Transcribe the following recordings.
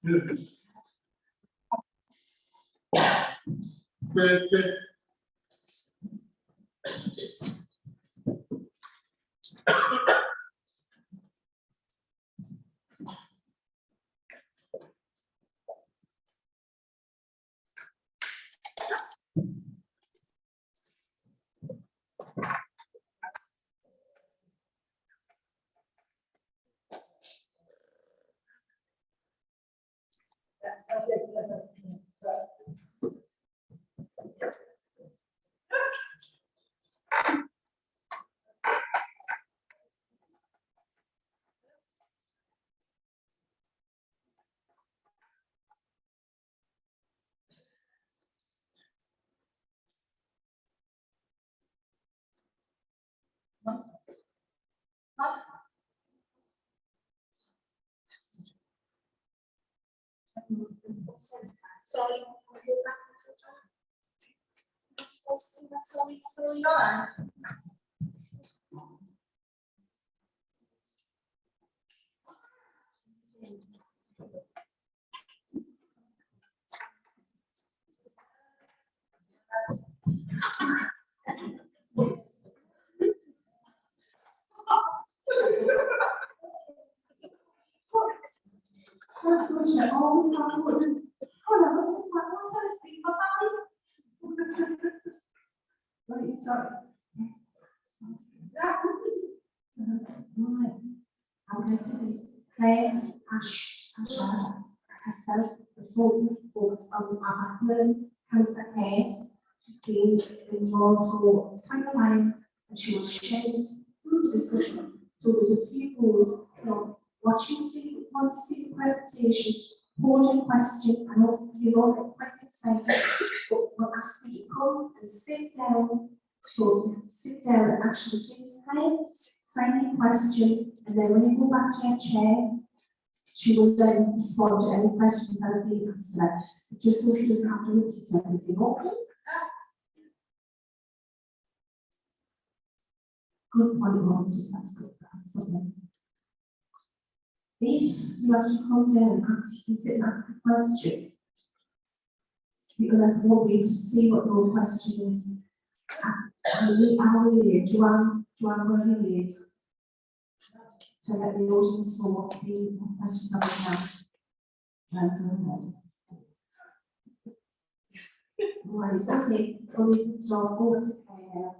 Good. Sorry. Sorry. Right. I'm going to declare Ash herself the focus on our Macmillan Cancer care. She's been involved for quite a while and she will share this discussion. So there's a few rules, once you see the presentation, hold your question. I know you've all been quite excited, but we'll ask you to come and sit down. So sit down and actually please sign your question, and then when you go back to your chair, she will then respond to any questions that have been asked, just so she doesn't have to repeat everything. Okay? Good point, Mom. Just that's good. If you actually come down and sit and ask a question, because we'll be able to see what your question is. I'll read it. Joanne will read it to let the audience know what's the questions that we have. Right, okay. We'll need to start over to Claire.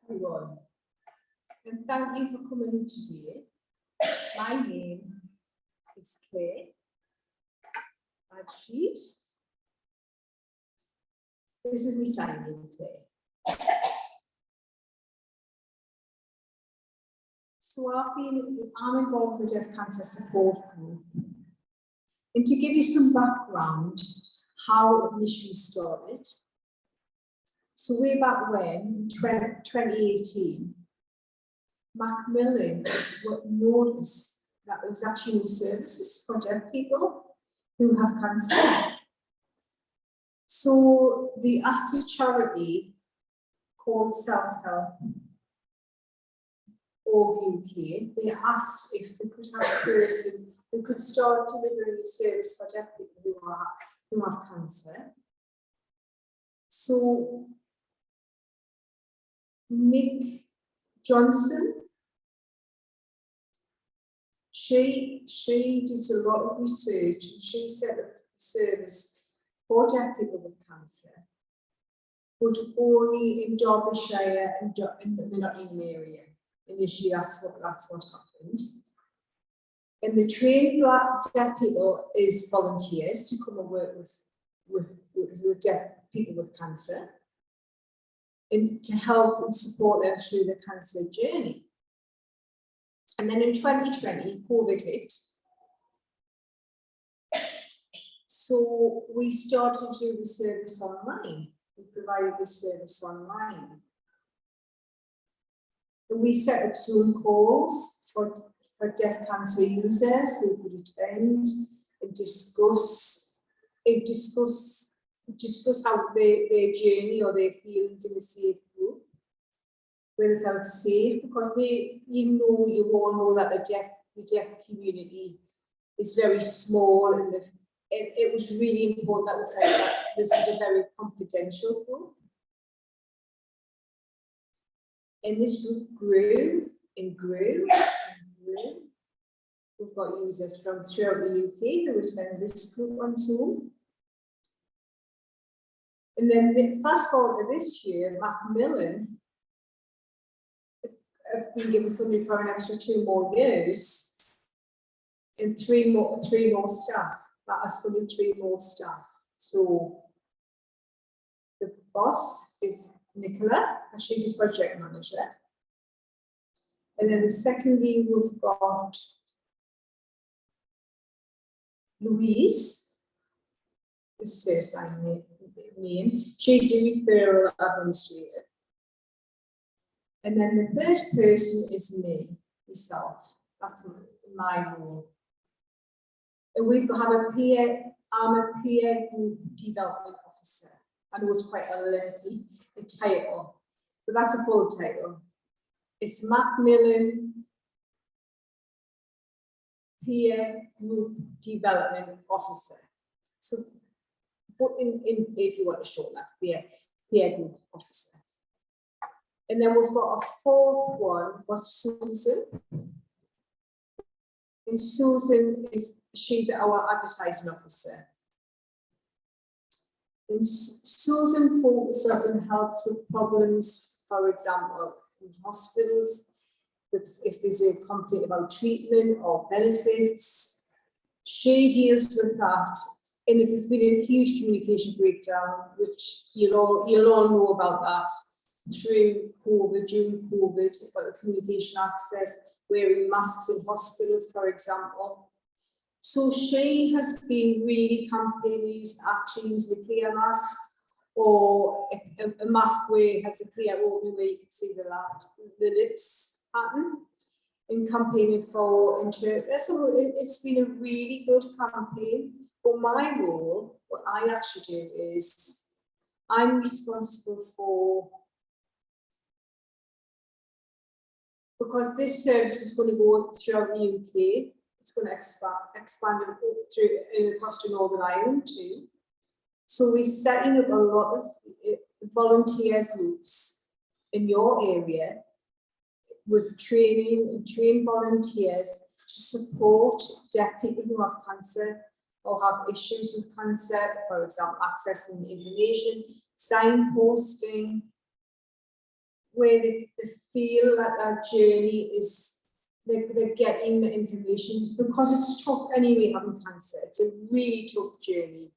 Everyone, and thank you for coming today. My name is Claire. Sheet. This is my signing Claire. So I'm involved in the Deaf Cancer Support Group. And to give you some background, how it initially started. So way back when, 2018, Macmillan noticed that there was actually no services for deaf people who have cancer. So they asked a charity called Self-Help Org UK, they asked if they could have a person who could start delivering a service for deaf people who have cancer. So Nick Johnson, she did a lot of research and she set up a service for deaf people with cancer, but only in Derbyshire and the Nottingham area. Initially, that's what happened. And the trained deaf people is volunteers to come and work with deaf people with cancer, and to help and support them through the cancer journey. And then in 2020, COVID hit. So we started to do the service online. We provided the service online. And we set up Zoom calls for deaf cancer users who could attend and discuss discuss how their journey or their feelings in a safe group, where they felt safe, because you all know that the deaf community is very small, and it was really important that we felt that this is a very confidential group. And this group grew and grew and grew. We've got users from throughout the UK who attend this group on Zoom. And then fast forward to this year, Macmillan have been given funding for an extra 2 more years and three more staff. That has funded 3 more staff. So the boss is Nicola, and she's a project manager. And then the secondly, we've got Louise, this is her sign name. She's the referral administrator. And then the third person is myself. That's my role. And we've got I'm a peer group development officer. I know it's quite a lengthy title, but that's a full title. It's Macmillan Peer Group Development Officer. So, but if you want a short that, peer group officer. And then we've got a fourth one, we've got Susan. And Susan she's our advertising officer. And Susan focuses and helps with problems, for example, with hospitals, if there's a complaint about treatment or benefits. She deals with that. And if there's been a huge communication breakdown, which you'll all know about that through COVID, during COVID, about the communication access, wearing masks in hospitals, for example. So she has been really campaigning, actually using a clear mask, or a mask where it has a clear opening where you can see the lips pattern, and campaigning for interpreters. So it's been a really good campaign. But my role, what I actually do is I'm responsible for, because this service is going to go throughout the UK, it's going to expand across to Northern Ireland too. So we're setting up a lot of volunteer groups in your area with training and trained volunteers to support deaf people who have cancer or have issues with cancer, for example, accessing information, signposting, where they feel that their journey is, they're getting the information, because it's tough anyway having cancer. It's a really tough journey,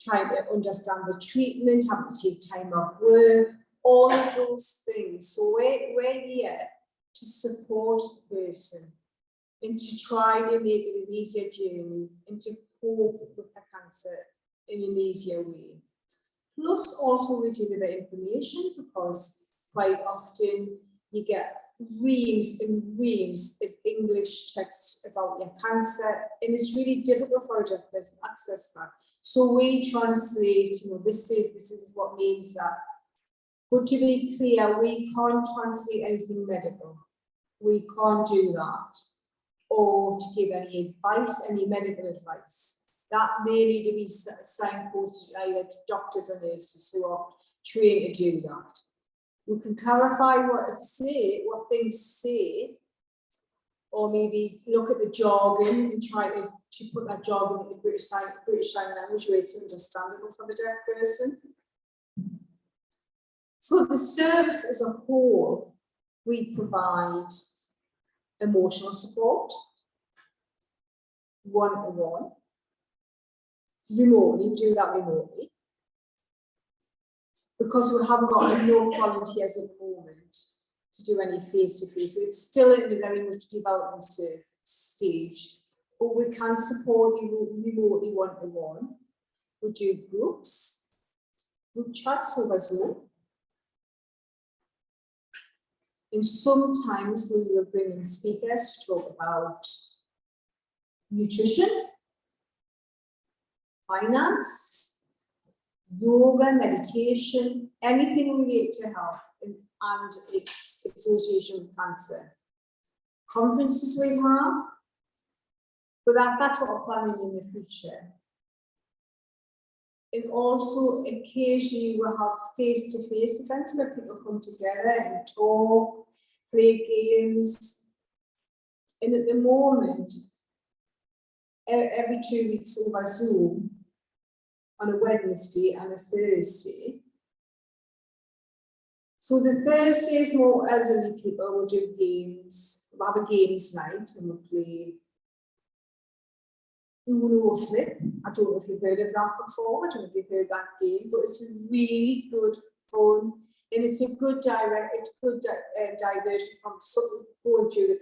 trying to understand the treatment, having to take time off work, all of those things. So we're here to support the person and to try to make it an easier journey and to cope with the cancer in an easier way. Plus also we deliver information, because quite often you get reams and reams of English text about your cancer, and it's really difficult for a deaf person to access that. So we translate, this is what means that. But to be clear, we can't translate anything medical. We can't do that. Or to give any advice, any medical advice. That they need to be signposted either to doctors or nurses who are trained to do that. We can clarify what things say, or maybe look at the jargon and try to put that jargon in the British Sign Language where it's understandable for the deaf person. So the service as a whole, we provide emotional support, one-to-one, remotely, do that remotely. Because we haven't got enough volunteers at the moment to do any face-to-face. It's still in a very much development stage, but we can support you remotely one-to-one. We do groups, group chats over Zoom. And sometimes we will bring in speakers to talk about nutrition, finance, yoga, meditation, anything related to health and its association with cancer. Conferences we have, but that's what we're planning in the future. And also occasionally we'll have face-to-face events where people come together and talk, play games. And at the moment, every 2 weeks over Zoom, on a Wednesday and a Thursday. So the Thursday is more elderly people will do games. We'll have a games night and we'll play Uno Flip. I don't know if you've heard of that before. I don't know if you've heard that game, but it's really good fun and it's a good diversion from going through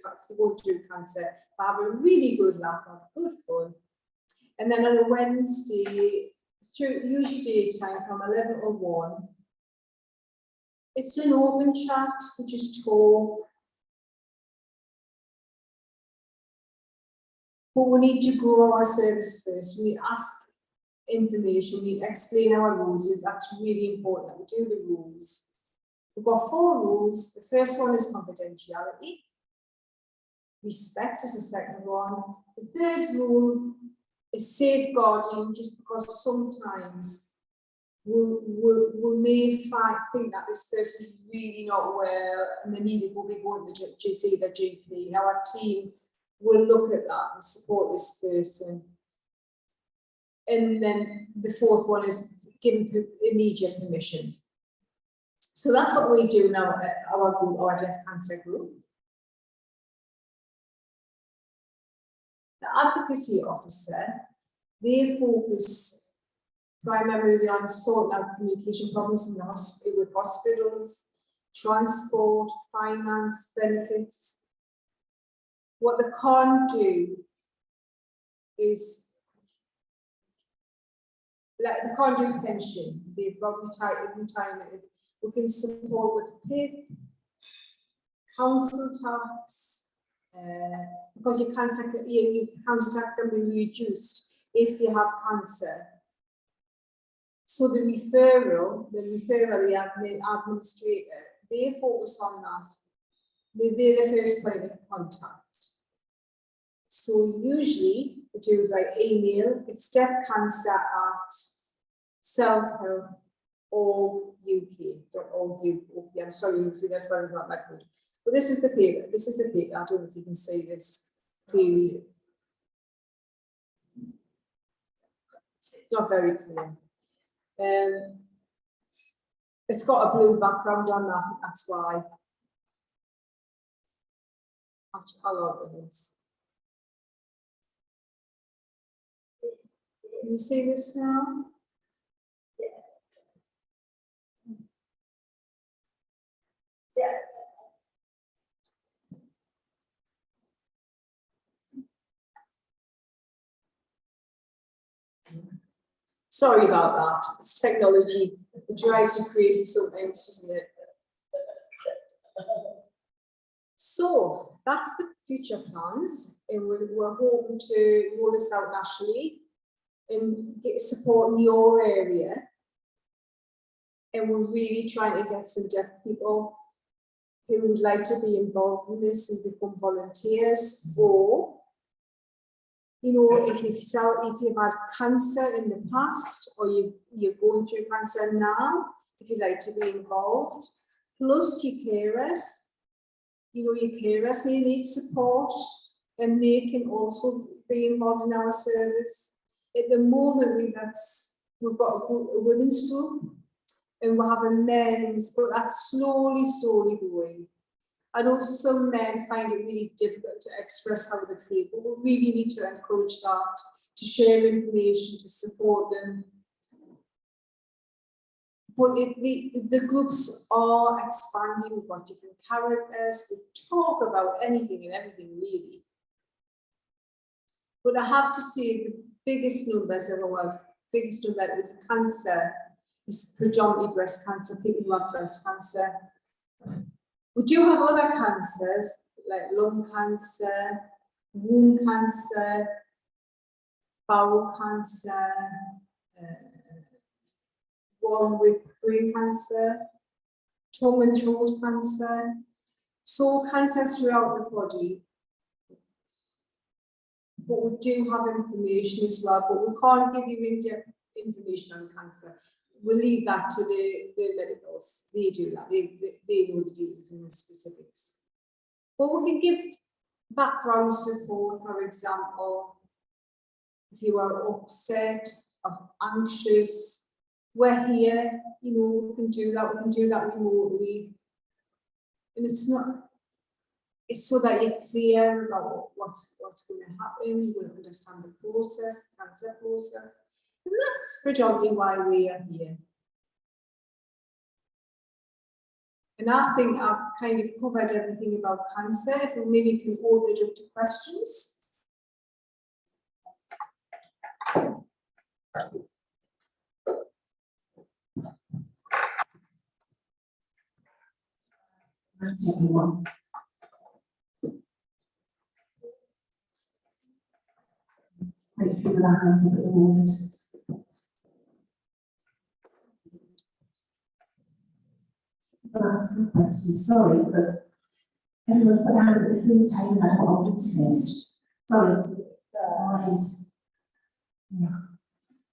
cancer. But have a really good laugh, have good fun. And then on a Wednesday, usually daytime from 11 to 1, it's an open chat, we just talk. But we need to grow our service first. We ask information, we explain our rules. That's really important that we do the rules. We've got 4 rules. The first one is confidentiality. Respect is the second one. The third rule is safeguarding, just because sometimes we may think that this person is really not well and they need to go to see their GP. Now our team will look at that and support this person. And then the fourth one is giving immediate permission. So that's what we do now at our group, our Deaf Cancer group. The advocacy officer, they focus primarily on sorting out communication problems in the hospital, with hospitals, transport, finance, benefits. What they can't do is, like, they can't do pension, they've got retirement. We can support with PIP, council tax, because your council tax can be reduced if you have cancer. So the referral, the administrator, they focus on that. They're the first point of contact. So usually we do by email, it's deafcancer@selfhelp.org.uk. I'm sorry if you guys are not that good. But this is the paper. This is the paper. I don't know if you can say this clearly. It's not very clear. It's got a blue background on that. That's why. I'll open this. Can you see this now? Yeah. Sorry about that. It's technology. It drives you crazy sometimes, doesn't it? So that's the future plans, and we're hoping to roll this out nationally and get support in your area. And we're really trying to get some deaf people who would like to be involved in this and become volunteers, or, you know, if you've had cancer in the past, or you're going through cancer now, if you'd like to be involved, plus your carers. You know, your carers may need support, and they can also be involved in our service. At the moment, we've got a women's group, and we'll have a men's, but that's slowly going. I know some men find it really difficult to express how they feel, but we really need to encourage that, to share information, to support them. But the groups are expanding. We've got different characters. We talk about anything and everything, really. But I have to say, the biggest number with cancer is predominantly breast cancer, people who have breast cancer. We do have other cancers, like lung cancer, womb cancer, bowel cancer, one with brain cancer, tongue and throat cancer, so cancers throughout the body. But we do have information as well, but we can't give you in-depth information on cancer. We'll leave that to the medicals. They do that. They know the details and the specifics. But we can give background support, for example, if you are upset or anxious, we're here, you know, we can do that remotely. And it's so that you're clear about what's going to happen, you will understand the process, cancer process. And that's predominantly why we are here. And I think I've kind of covered everything about cancer. If we maybe can open it up to questions. Thanks, everyone. Quite a few of our hands up at the moment. I'll ask some questions. Sorry, because everyone's put their hand at the same time and I don't want to first. Sorry. Right. Yeah. I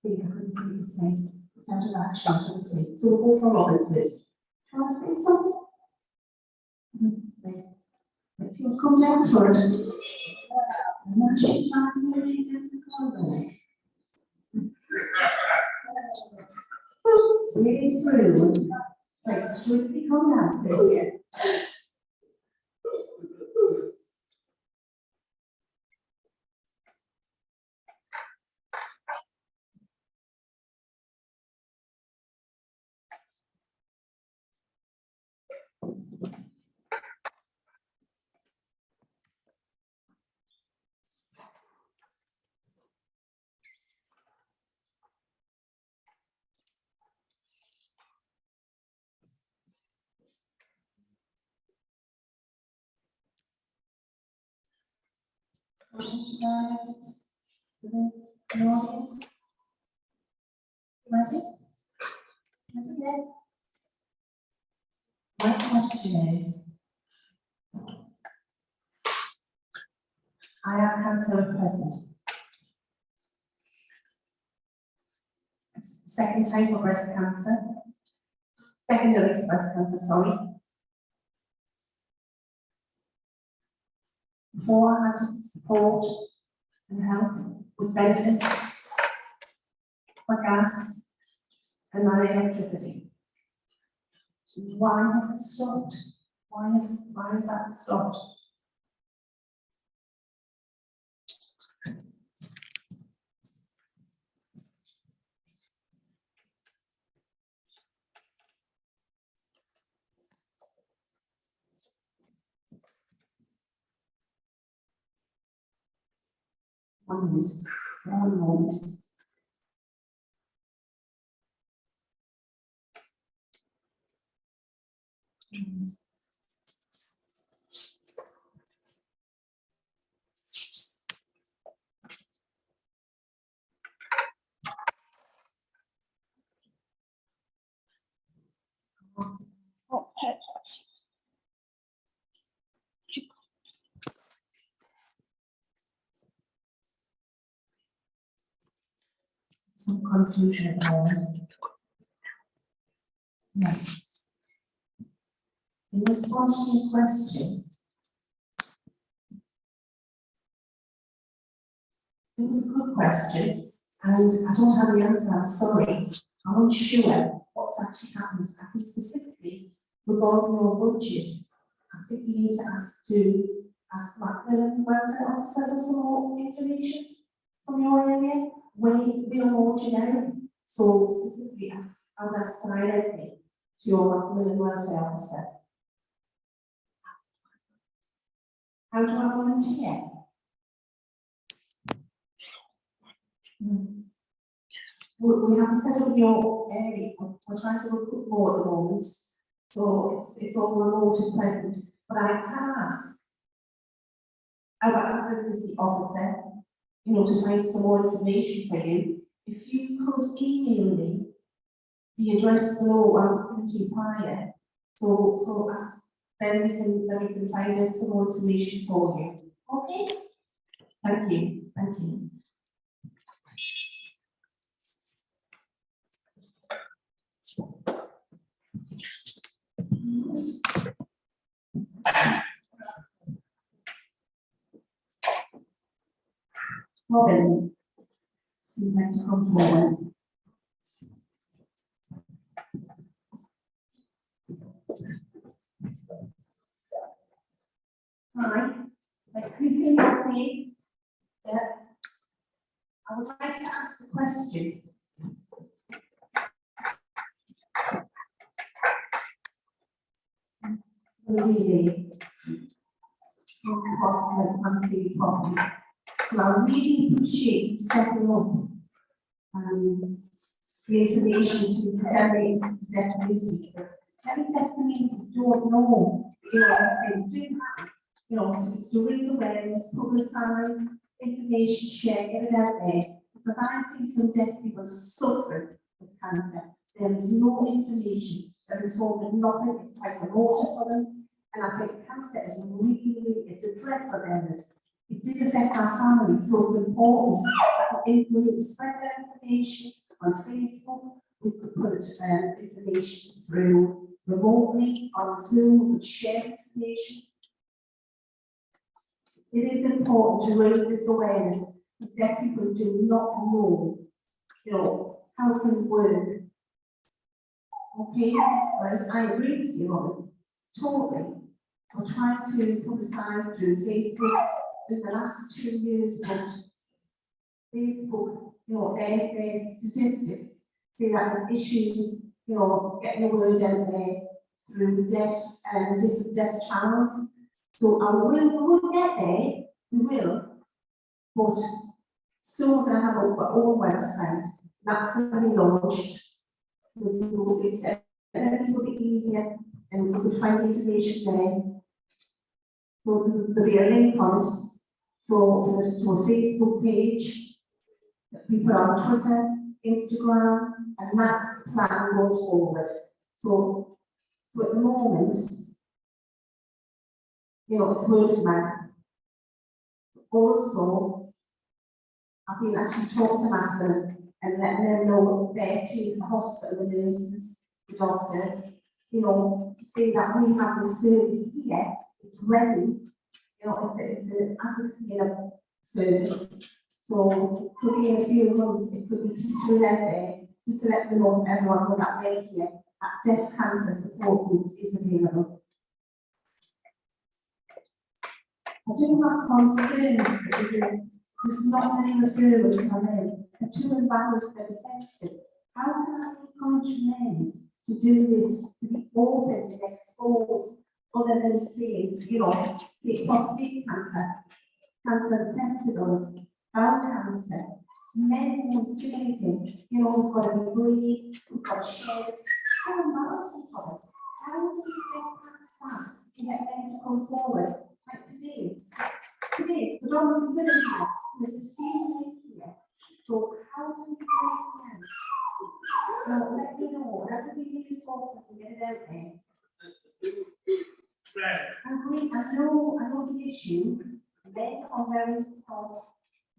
think I couldn't see what you said. It's out of action, I couldn't see. So we'll go for Robin first. Can I say something? Right. If you'll come down first. I'm actually trying to read in the corner. See through. So it's strictly come out here. My question is, I have cancer at present. It's second time for breast cancer. Secondary to breast cancer, sorry. Before I had support and help with benefits for gas and my electricity. Why has it stopped? Why is that stopped? One minute. One moment. Some confusion at the moment. Yes. In response to your question, it was a good question, and I don't have the answer, I'm sorry. I'm unsure what's actually happened. I think specifically regarding your budget, I think you need to ask Macmillan welfare officer for some more information from your area. We are more generic, so specifically I would ask directly to your Macmillan welfare officer. How do I volunteer? We haven't set up your area. We're trying to recruit more at the moment, so it's all remote at present. But I can ask our advocacy officer to find some more information for you. If you could email me the address below I was going to prior, so for us, then we can find out some more information for you. Okay? Thank you. Thank you. Robin, you'd like to come forward. Hi, can you see me okay? Yeah. I would like to ask a question. Really, unseen problem. So I really appreciate you setting up the information to disseminate to the deaf community. Many deaf community don't know, these things do happen. To raise awareness, publicise information, share, get it out there. Because I see some deaf people suffering with cancer. There is no information. They're informed of nothing. It's like a water for them. And I think cancer is really, it's a dread for them. It did affect our family, so it's important that we spread that information on Facebook. We could put information through remotely on Zoom. We could share information. It is important to raise this awareness because deaf people do not know, how it can work. Okay, right, I agree with you, Robin, totally. We're trying to publicise through Facebook in the last 2 years, but Facebook, their statistics say that there's issues, getting the word out there through different deaf channels. So we will get there, we will, but soon we're going to have our own website. That's going to be launched. Everything will be easier and we can find information there. So there'll be a link on it. So to a Facebook page, people on Twitter, Instagram, and that's the plan going forward. So at the moment, it's word of mouth. Also, I've been actually talking to Macmillan and letting them know their team, the hospital, the nurses, the doctors, to say that we have the service here, it's ready. It's an advocacy service. So could be in a few months, it could be teaching out there, just to let them know everyone that we're here at Deaf Cancer Support Group is available. I do have concerns that there's not many referrals come in. They're too embarrassed, they're defensive. How can I encourage men to do this, to be open and exposed, other than saying, prostate cancer, cancer of testicles, bowel cancer? Men won't say anything. We've got to be brave, we've got to share. It's so embarrassing for us. How do we get past that to get men to come forward? Like today, it's predominantly women here, there's a few men here. So how do we do this? Let me know, how do we reinforce this and get it out there? I know the issues, men are very soft.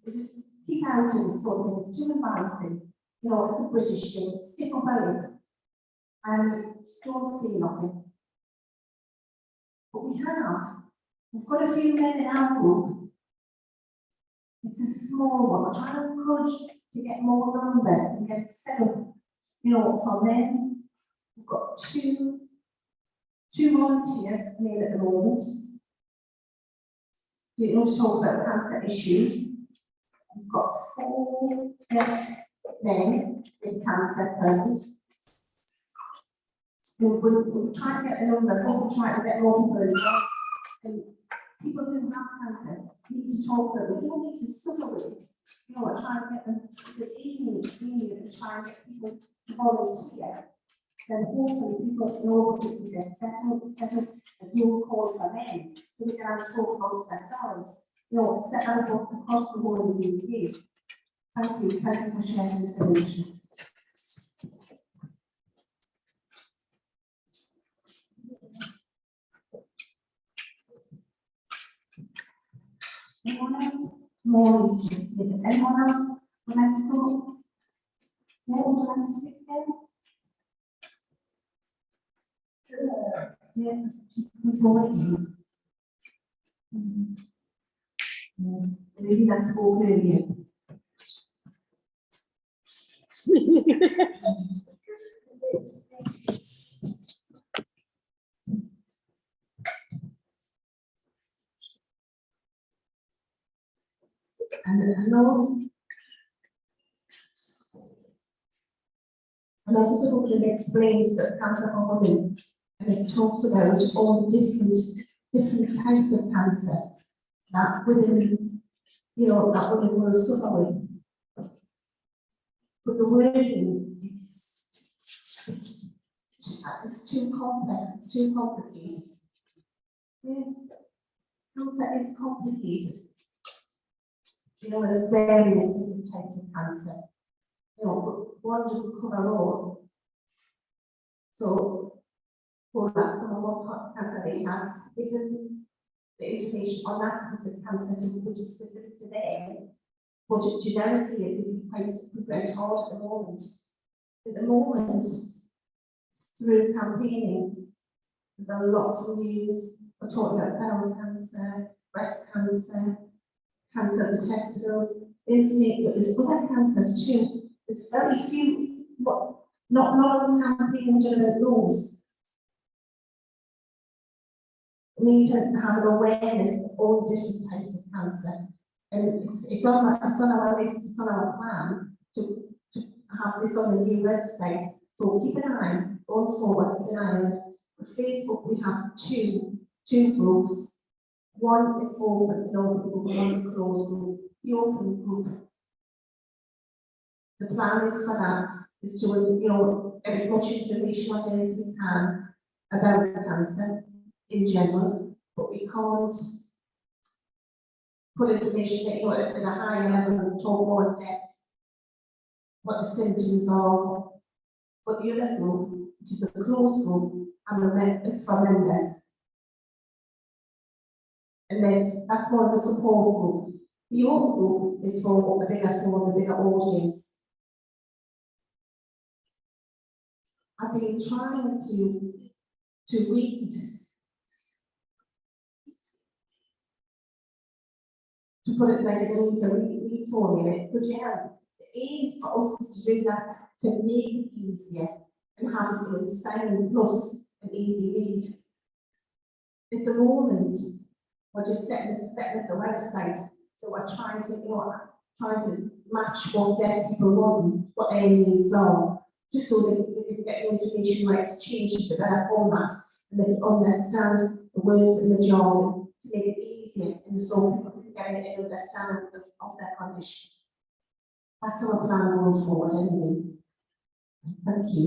They just keep out and something, it's too embarrassing. It's a British thing, stick about it, and don't say nothing. But we've got a few men in our group. It's a small one. We're trying to encourage to get more numbers and get it set up, for men. We've got two volunteers made at the moment. To talk about cancer issues. We've got 4 deaf men with cancer present. We're trying to get the numbers, so we're trying to get more people involved. And people who have cancer need to talk about it. We don't need to suffer with it. We're trying to get them to email and try and get people to volunteer. Then hopefully people know that they're set up a Zoom call for men, so we can have a talk amongst ourselves. set that up across the whole of the UK. Thank you for sharing information. Anyone else? More issues. Anyone else would like to go? Yeah, would you like to speak then? Yeah, just come forward. Maybe that's all earlier. And another sort of explains that cancer for women, and it talks about all the different types of cancer that women, that women will suffer with. But the wording it's too complex, it's too complicated. Yeah. Cancer is complicated. There's various different types of cancer. But one doesn't cover all. So, for that, someone what cancer they have, isn't the information on that specific cancer, which is specific to them. But generically, it would be quite hard at the moment. At the moment, through campaigning, there's a lot of news. We're talking about bowel cancer, breast cancer, cancer of the testicles, information, but there's other cancers too. There's very few, but not a lot of them campaigning about those. We need to have an awareness of all different types of cancer. And it's on our list, it's on our plan to have this on the new website. So keep an eye going forward, keep an eye on it. On Facebook, we have two groups. One is open, an open group, one is a closed group. The open group, the plan is for that is to get as much information on there as we can about cancer in general, but we can't put information at a higher level and talk more in depth what the symptoms are. But the other group, which is a closed group, and it's for members. And that's more of a support group. The open group is for a bigger audience. I've been trying to read, to put it like it means a read formula. Could you help? The aim for us is to do that, to make it easier and have it in silent plus an easy read. At the moment, we're just setting up the website, so we're trying to match what deaf people want, what their needs are, just so that they can get the information right, it's changed to a better format, and they can understand the words and the jargon to make it easier, and so people can get an understanding of their condition. That's our plan going forward, anyway. Thank you.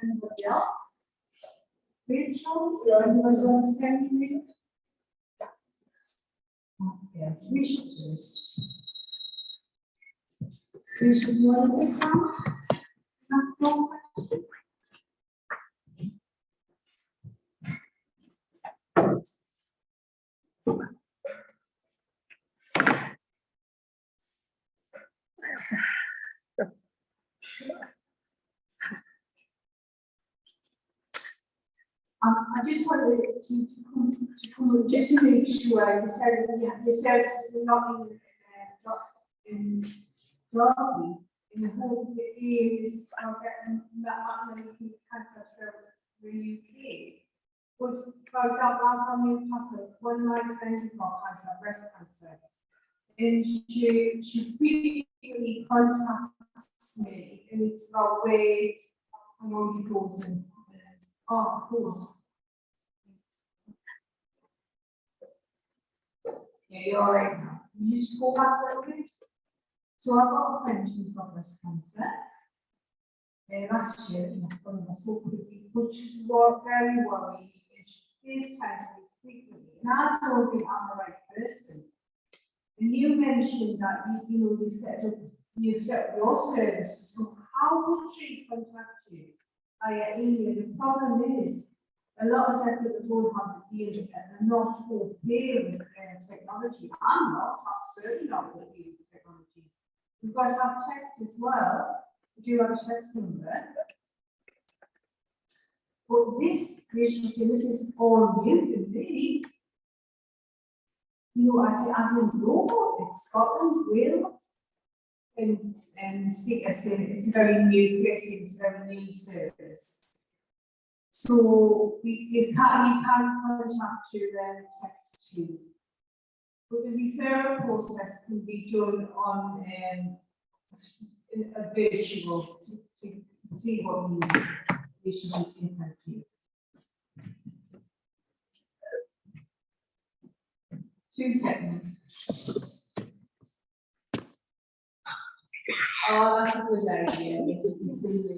Anybody else? Rachel, anybody understand me? Yeah, Rachel first. Rachel, you want to sit down? Ask one question. I just wanted to come just to make sure you said not in Derby, in the whole is getting Macmillan Cancer for the UK. But for example, I'm from Newcastle. One of my friends has got cancer, breast cancer, and she frequently contacts me, and it's about where I'm on the frozen. Oh, cool. Yeah, you're all right now. You just go back a little bit. So I've got a friend who's got breast cancer. last year, you know, from so quickly, which is what very worried. This time frequently, and I don't think I'm the right person. And you mentioned that you know you set up your service. So how would she contact you? Via email. The problem is a lot of deaf people don't have the internet. They're not all familiar with technology. I'm not. I'm certainly not familiar with technology. We've got to have text as well. We do have a text number. But this is all new to me. You know, I didn't know it's Scotland, Wales, and it's a very new place, it's a very new service. So you can contact you and text you. But the referral process can be done on a virtual to see what you need. We should be saying thank you. 2 seconds. Oh, that's a good idea. Yes, you can see me.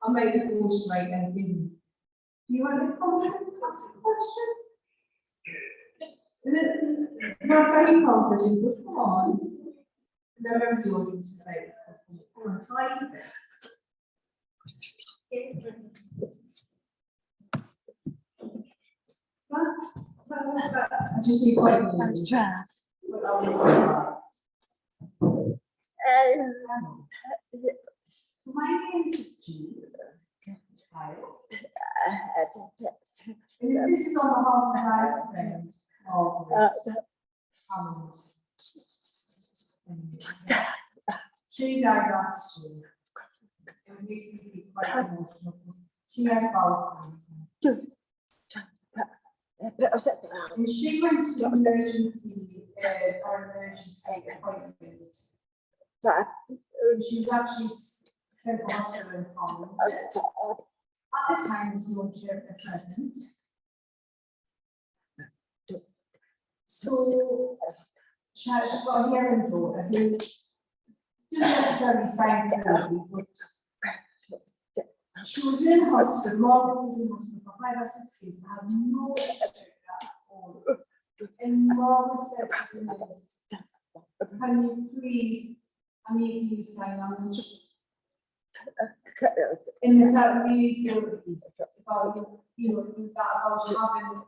I'll make the call straight and do you want to comment? Ask a question? Not very confident, but come on. Remember the audience today. Come on, try your best. I just need quite a minute. But I will try. So my name is Jean. And this is on behalf of my friend Hammond. She died last year. It makes me feel quite emotional. She had bowel cancer. And she went to emergency appointment. She was actually sent to hospital in Holland. At the time, there was no chair present. So she got a hearing daughter who didn't necessarily sign therapy, but she was in hospital. Morgan was in hospital for 5 or 6 days. I had no issue at all. And Morgan said to me, can you please, I need you to sign on. And I felt really guilty about about having,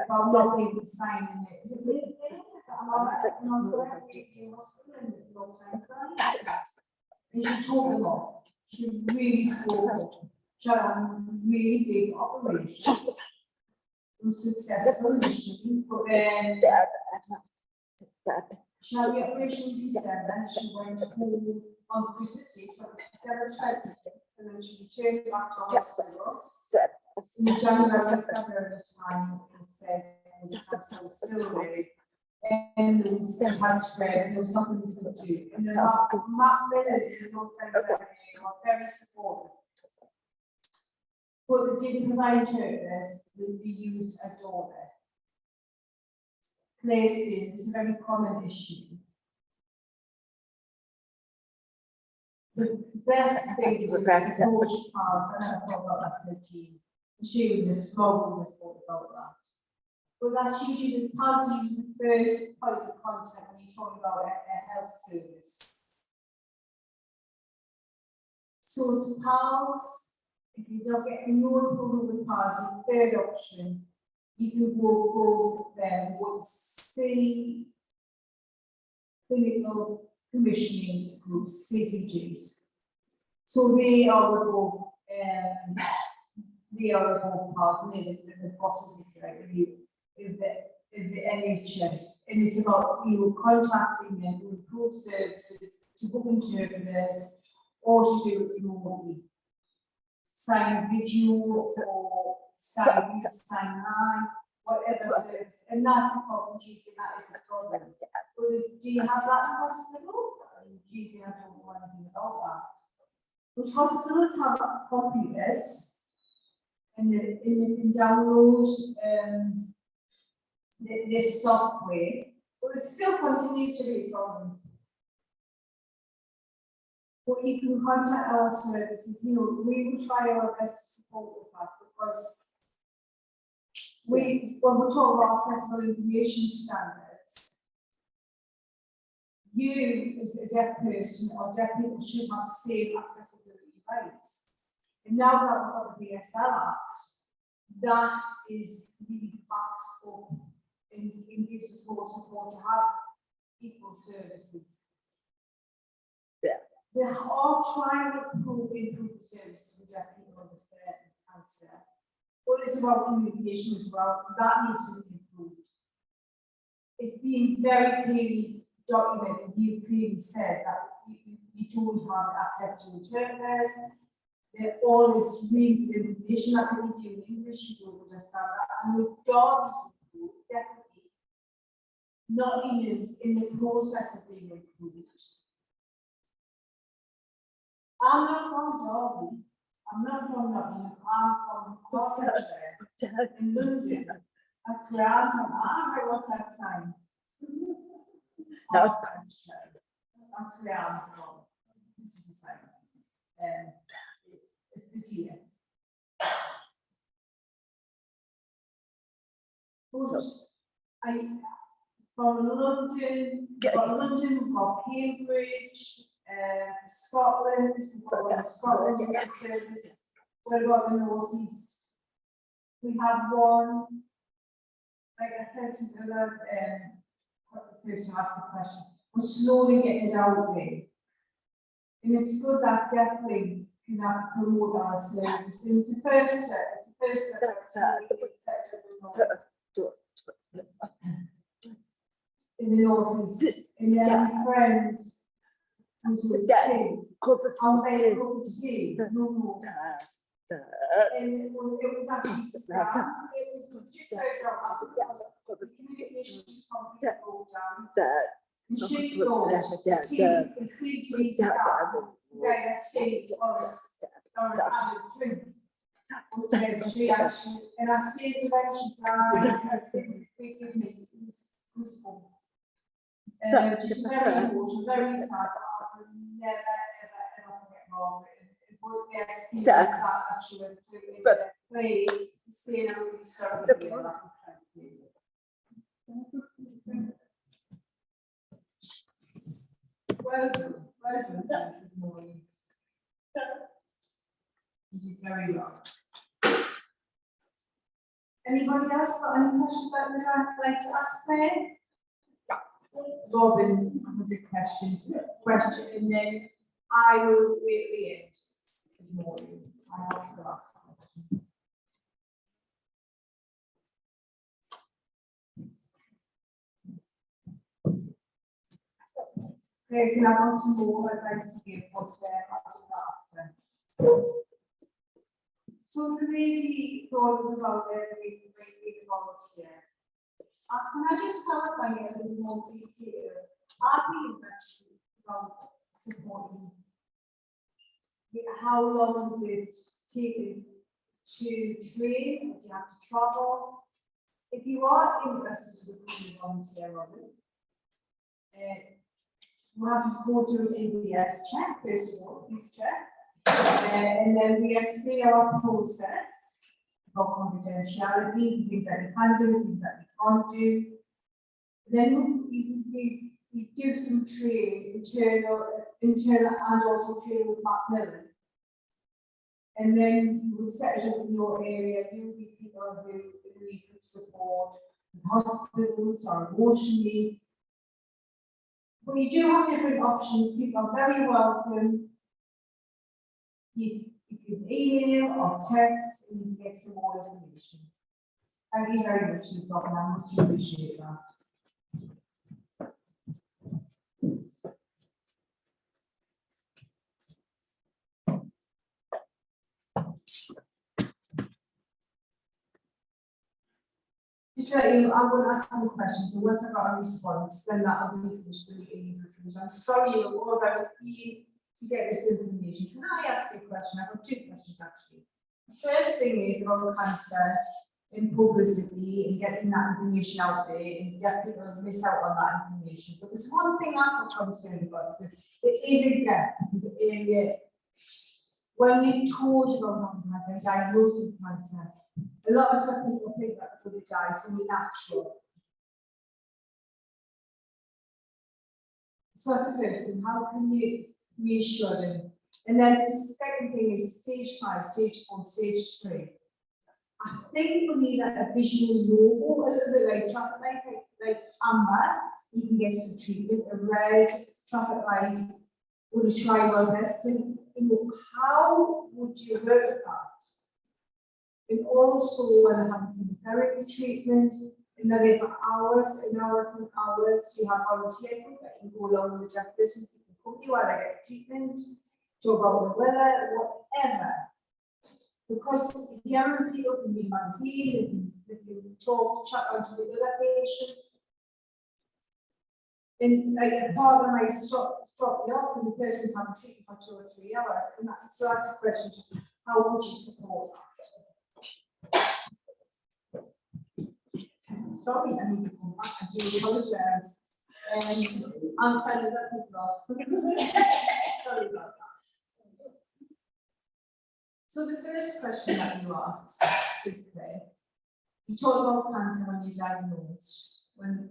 about not being able to sign in it. Is it really thing? Is that am I right? I'm not correct. In hospital and no time sign. And she told them off. She really spoke up. She had a really big operation. It was successful initially, but then she had the operation in December and she went home on Christmas Day, 27th, and then she returned back to hospital. In January, February time, and said the cancer was still there. And it had spread, and there was nothing we could do. And then Macmillan is a North Carolina, very supportive. But they didn't provide this, they used a daughter. Places is a very common issue. The best thing to do is approach paths, and I thought about that, said Jean. She would have probably thought about that. But that's usually the paths, usually the first point of contact when you talk about a health service. So it's paths, if you're not getting no approval with paths, your third option, you can go both of them with C clinical commissioning groups, CCGs. So they are both paths, and the bosses, if you like, is the NHS, and it's about contacting them to improve services, to book interpreters, or to do it remotely. Sign video or sign line, whatever service, and that's a problem. Using that is a problem. But do you have that in hospital? Using I don't know anything about that. But hospitals have computers, and they can download this software, but it still continues to be a problem. But you can contact our services, you know, we will try our best to support with that, because when we talk about accessible information standards, you as a deaf person or deaf people should have same accessibility rights. And now that we've got the BSL Act, that is really backs up and gives us more support to have equal services. They are trying to improve the services for deaf people with cancer. But it's about communication as well. That needs to be improved. It's been very clearly documented. You clearly said that you don't have access to interpreters. There are all these reams of information that they give you in English. You don't understand that. And your job is improved, definitely. Not in the process of being improved. I'm not from Derby. I'm not from Nottingham. I'm from Hertfordshire in London. That's where I'm from. I don't know what's that sign. Hertfordshire. That's where I'm from. This is the sign. It's the deer. But from London, we've got Cambridge. Scotland, we've got Scotland service. What about the North East? We have one, like I said to the person who asked the question, we're slowly getting it out there. And it's good that definitely can promote our service. And it's the first step. It's the first step in the North East. And then my friend who's with tea, I'm very good to tea, no more. And it was actually Sam, it was just so because the communication was completely broke down. And she thought the CT staff was either tea or an added drink. She actually, and I see it when she died, they give me goosebumps. She's very emotional, very sad. I will never, ever forget Rob. It would be an experience that she went through in the play, seeing her really sorry to be like well done, Mrs. Morley. You did very well. Anybody else got any questions that they'd like to ask me? Robin has a question, and then I will wait at the end. This morning, I have to ask a question. Okay, so I want some more advice to give what after. So the lady thought about being a volunteer. Can I just clarify a little more detail? Are we investing about supporting? How long is it taking to train? Do you have to travel? If you are interested in becoming a volunteer on it, you have to go through an ABS check, first of all, this check. And then we explain our process about confidentiality, things that you can do, things that you can't do. Then we do some training, internal and also training with Macmillan. And then you will set it up in your area, you will be people who need support in hospitals or emotionally. But you do have different options. People are very welcome. You can email or text and you can get some more information. Thank you very much, Robin. I much appreciate that. Just so you know, I'm going to ask some questions, and once I've got a response, then that'll be finished the meeting. I'm sorry you're all very keen to get this information. Can I ask you a question? I've got two questions actually. The first thing is about cancer. in publicity and getting that information out there, and deaf people miss out on that information. But there's one thing I'm concerned about, it is a gap, because when you're told about cancer, diagnosed with cancer, a lot of times people think that before they die, it's only natural. So that's the first thing, how can you reassure them? And then the second thing is stage 5, stage 4, stage 3. I think we need a visual logo, a little bit like traffic lights, like amber, you can get some treatment, a red traffic light, would you try your best to, how would you work that? And also when I have chemotherapy treatment, another for hours and hours and hours, you have volunteer group that can go along with the person, people come you while I get treatment, talk about the weather, whatever. Because the young people can be magazine, they can talk, chat onto the other patients. And like a partner might stop me off and the person's having treatment for 2 or 3 hours. And so that's a question, just how would you support that? Sorry, I need to come back. I do apologize. I'm trying to let people off. Sorry about that. So the first question that you asked is clear. You talk about cancer when you're diagnosed. When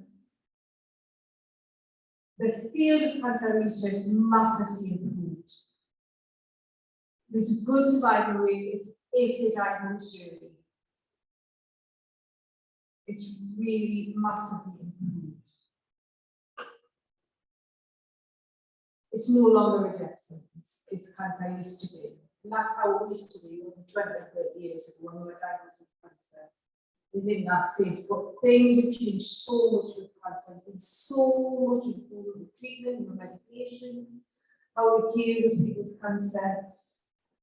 the field of cancer research is massively improved. There's a good survival rate if you're diagnosed early. It's really massively improved. It's no longer a death sentence. It's cancer used to be. And that's how it used to be. It wasn't 20 or 30 years ago when we were diagnosed with cancer. Within that stage, but things have changed so much with cancer. There's been so much improvement with treatment, with medication, how we deal with people's cancer.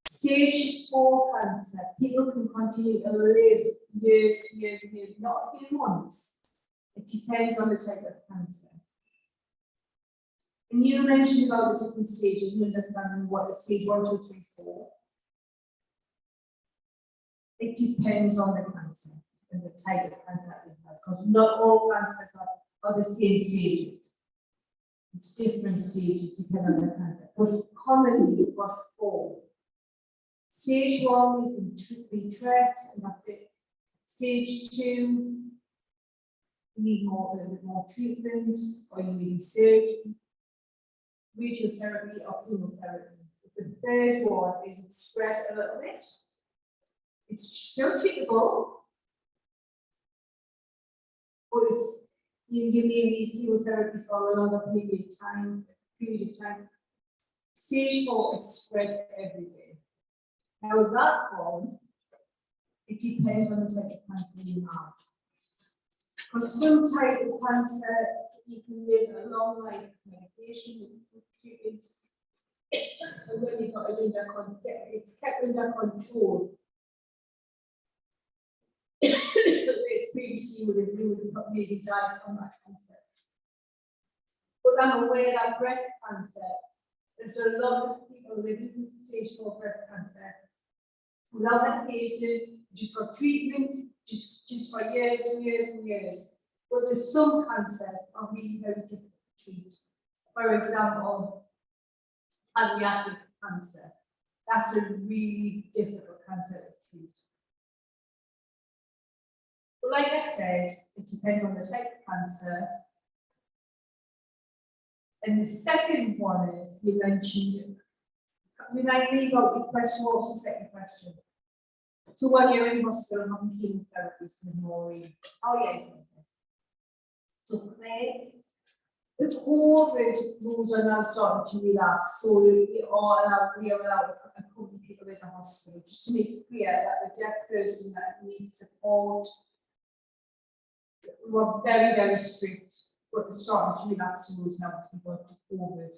Stage 4 cancer, people can continue to live years to years and years, not a few months. It depends on the type of cancer. And you mentioned about the different stages and understanding what is stage 1, 2, 3, 4. It depends on the cancer and the type of cancer that you have, because not all cancers are the same stages. It's different stages depending on the cancer. But commonly, you've got 4. Stage 1, you can be tracked, and that's it. Stage 2, you need a little bit more treatment, or you need surgery, radiotherapy, or chemotherapy. The third one is it's spread a little bit. It's still treatable, but it's you may need chemotherapy for a longer period of time. Stage 4, it's spread everywhere. Now with that one, it depends on the type of cancer you have. For some type of cancer, you can live a long life of medication, treatment, and when you've got it under control, it's kept under control. Whereas previously you would have maybe died from that cancer. But I'm aware that breast cancer, there's a lot of people living with stage 4 breast cancer. Without medication, just for treatment, just for years and years and years. But there's some cancers are really very difficult to treat. For example, pancreatic cancer. That's a really difficult cancer to treat. But like I said, it depends on the type of cancer. And the second one is, you mentioned, remind me about your question. What was the second question? So when you're in hospital having chemotherapy, oh yeah. So the COVID rules are now starting to relax, so we are allowed to accompany people in the hospital, just to make it clear that the deaf person that needs support, we're very, very strict, but they're starting to relax the rules now with regard to COVID.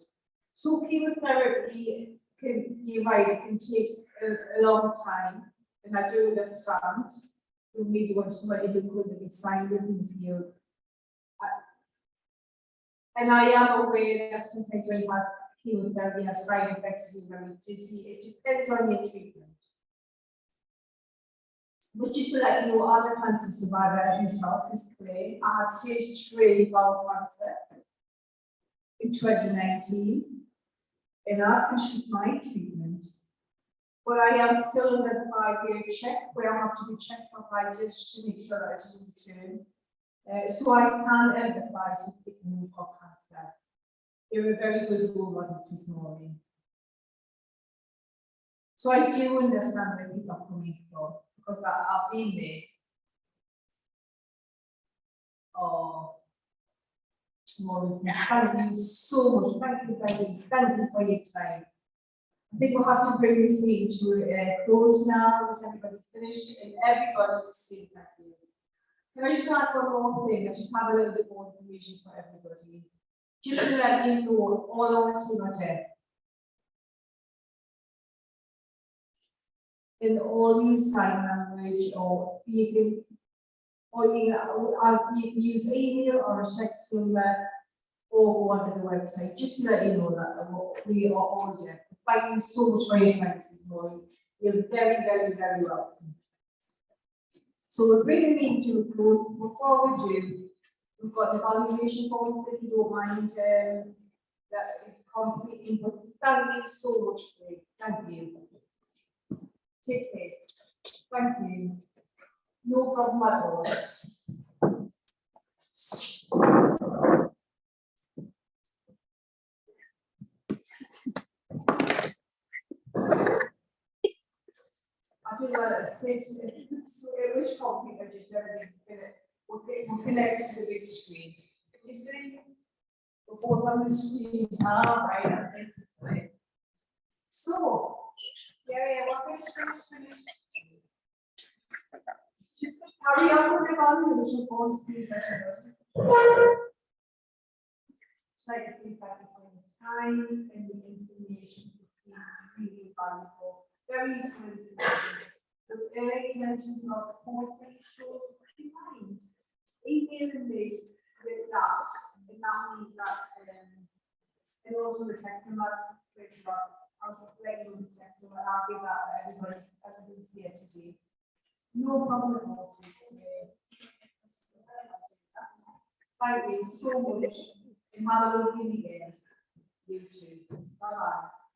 So chemotherapy you're right, it can take a long time. And I do understand, you maybe want somebody who could be signed in the field. And I am aware that sometimes when you have chemotherapy, you have side effects, you're very dizzy. It depends on your treatment. But just to let you know, I'm a cancer survivor myself, is Claire. I had stage 3 bowel cancer in 2019, and I finished my treatment. But I am still under the 5-year check, where I have to be checked for 5 years to make sure that it doesn't return. So I can empathize with people who've got cancer. You're a very good role model this morning. So I do understand where people are coming from, because I've been there. Oh, Maureen, thank you so much. Thank you for your time. I think we'll have to bring this meeting to a close now. Is everybody finished? And everybody is saying thank you. Can I just add one more thing? I just have a little bit more information for everybody. Just to let you know, all our team are dead. In all these sign language, or you can, you can use email or a text number, or go onto the website, just to let you know that we are all dead. Thank you so much for your time this morning. You're very, very, very welcome. So we're bringing the meeting to a close. Before we do, we've got the evaluation forms, if you don't mind, that is completely, but thank you so much, Craig. Thank you. Take care. Thank you. No problem at all. I don't know what to say. So which computer just everything's in it. We'll connect to the big screen. You see? We're both on the screen. Ah, right. I think it's right. So, what finish. Just hurry up with the evaluation forms, please. Try to see if I can find the time and the information is really valuable. Very useful information. The early mention of forcing shows behind. Email me with that, and that means that, and also the text number, I'll let you know the text number, I'll give that to everybody, everyone's here today. No problem at all, thank you so much, and have a lovely weekend. You too. Bye-bye.